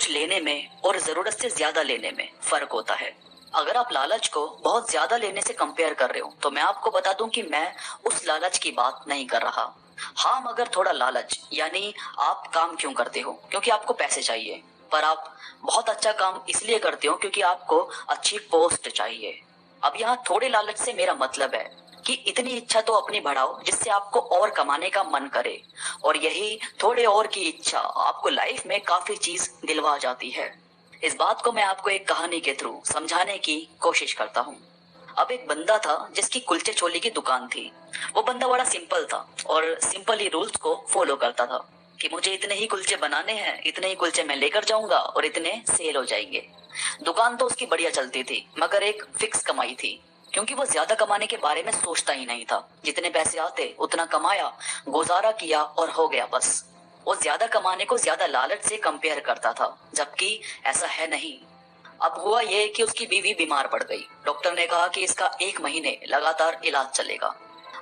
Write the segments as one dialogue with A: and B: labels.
A: कुछ लेने में और जरूरत से ज्यादा लेने में फर्क होता है। अगर आप लालच को बहुत ज्यादा लेने से कंपेयर कर रहे हो तो मैं आपको बता दूं कि मैं उस लालच की बात नहीं कर रहा। हाँ, मगर थोड़ा लालच यानी आप काम क्यों करते हो? क्योंकि आपको पैसे चाहिए, पर आप बहुत अच्छा काम इसलिए करते हो क्योंकि आपको अच्छी पोस्ट चाहिए। अब यहाँ थोड़े लालच से मेरा मतलब है कि इतनी इच्छा तो अपनी बढ़ाओ जिससे आपको और कमाने का मन करे, और यही थोड़े और की इच्छा आपको लाइफ में काफी चीज दिलवा जाती है। इस बात को मैं आपको एक कहानी के थ्रू समझाने की कोशिश करता हूँ। अब एक बंदा था जिसकी कुलचे छोले की दुकान थी। वो बंदा बड़ा सिंपल था और सिंपल ही रूल्स को फॉलो करता था कि मुझे इतने ही कुलचे बनाने हैं, इतने ही कुलचे मैं लेकर जाऊंगा और इतने सेल हो जाएंगे। दुकान तो उसकी बढ़िया चलती थी, मगर एक फिक्स कमाई थी, क्योंकि वो ज्यादा कमाने के बारे में सोचता ही नहीं था। जितने पैसे आते उतना कमाया, गुजारा किया और हो गया बस। वो ज्यादा कमाने को ज्यादा लालच से कंपेयर करता था, जबकि ऐसा है नहीं। अब हुआ ये कि उसकी बीवी बीमार पड़ गई। डॉक्टर ने कहा कि इसका 1 महीने लगातार इलाज चलेगा।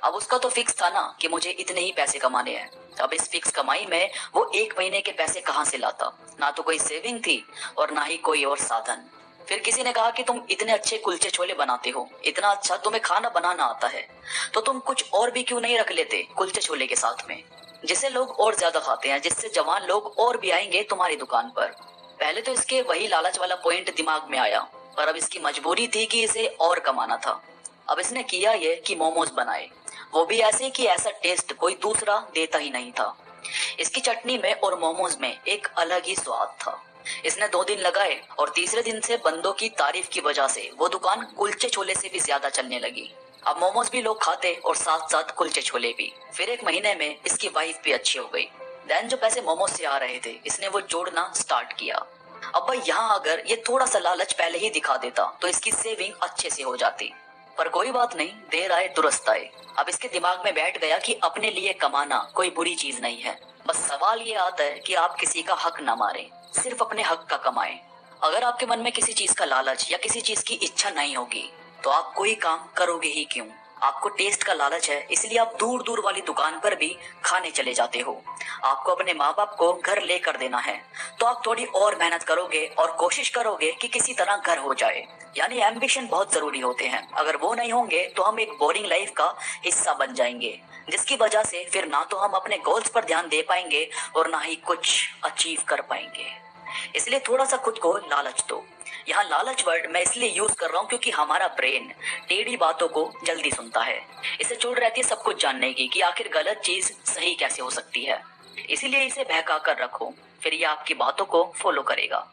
A: अब उसका तो फिक्स था ना कि मुझे इतने ही पैसे कमाने हैं। अब इस फिक्स कमाई में वो 1 महीने के पैसे कहाँ से लाता? ना तो कोई सेविंग थी और ना ही कोई और साधन। फिर किसी ने कहा कि तुम इतने अच्छे कुलचे छोले बनाते हो, इतना अच्छा तुम्हें खाना बनाना आता है, तो तुम कुछ और भी क्यों नहीं रख लेते कुलचे छोले के साथ में, जिसे लोग और ज्यादा खाते हैं, जिससे जवान लोग और भी आएंगे तुम्हारी दुकान पर। पहले तो इसके वही लालच वाला पॉइंट दिमाग में आया, पर अब इसकी मजबूरी थी कि इसे और कमाना था। अब इसने किया ये कि मोमोज बनाए, वो भी ऐसे कि ऐसा टेस्ट कोई दूसरा देता ही नहीं था। इसकी चटनी में और मोमोज में एक अलग ही स्वाद था। इसने 2 दिन लगाए और तीसरे दिन से बंदों की तारीफ की वजह से वो दुकान कुलचे छोले से भी ज्यादा चलने लगी। अब मोमोज भी लोग खाते और साथ साथ कुलचे छोले भी। फिर 1 महीने में इसकी वाइफ भी अच्छी हो गई। देन जो पैसे मोमोज से आ रहे थे इसने वो जोड़ना स्टार्ट किया। अब भाई यहाँ अगर ये थोड़ा सा लालच पहले ही दिखा देता तो इसकी सेविंग अच्छे से हो जाती। पर कोई बात नहीं, देर आए दुरुस्त आए। अब इसके दिमाग में बैठ गया कि अपने लिए कमाना कोई बुरी चीज नहीं है। बस सवाल ये आता है कि आप किसी का हक ना मारें, सिर्फ अपने हक का कमाएं। अगर आपके मन में किसी चीज का लालच या किसी चीज की इच्छा नहीं होगी तो आप कोई काम करोगे ही क्यों? आपको टेस्ट का लालच है, इसलिए आप दूर दूर वाली दुकान पर भी खाने चले जाते हो। आपको अपने माँ बाप को घर लेकर देना है तो आप थोड़ी और मेहनत करोगे और कोशिश करोगे कि किसी तरह घर हो जाए। यानी एम्बिशन बहुत जरूरी होते हैं। अगर वो नहीं होंगे तो हम एक बोरिंग लाइफ का हिस्सा बन जाएंगे, जिसकी वजह से फिर ना तो हम अपने गोल्स पर ध्यान दे पाएंगे और ना ही कुछ अचीव कर पाएंगे। इसलिए थोड़ा सा खुद को लालच दो। यहाँ लालच वर्ड मैं इसलिए यूज कर रहा हूँ क्योंकि हमारा ब्रेन टेढ़ी बातों को जल्दी सुनता है। इसे चुड़ रहती है सब कुछ जानने की कि आखिर गलत चीज सही कैसे हो सकती है। इसीलिए इसे बहका कर रखो, फिर ये आपकी बातों को फॉलो करेगा।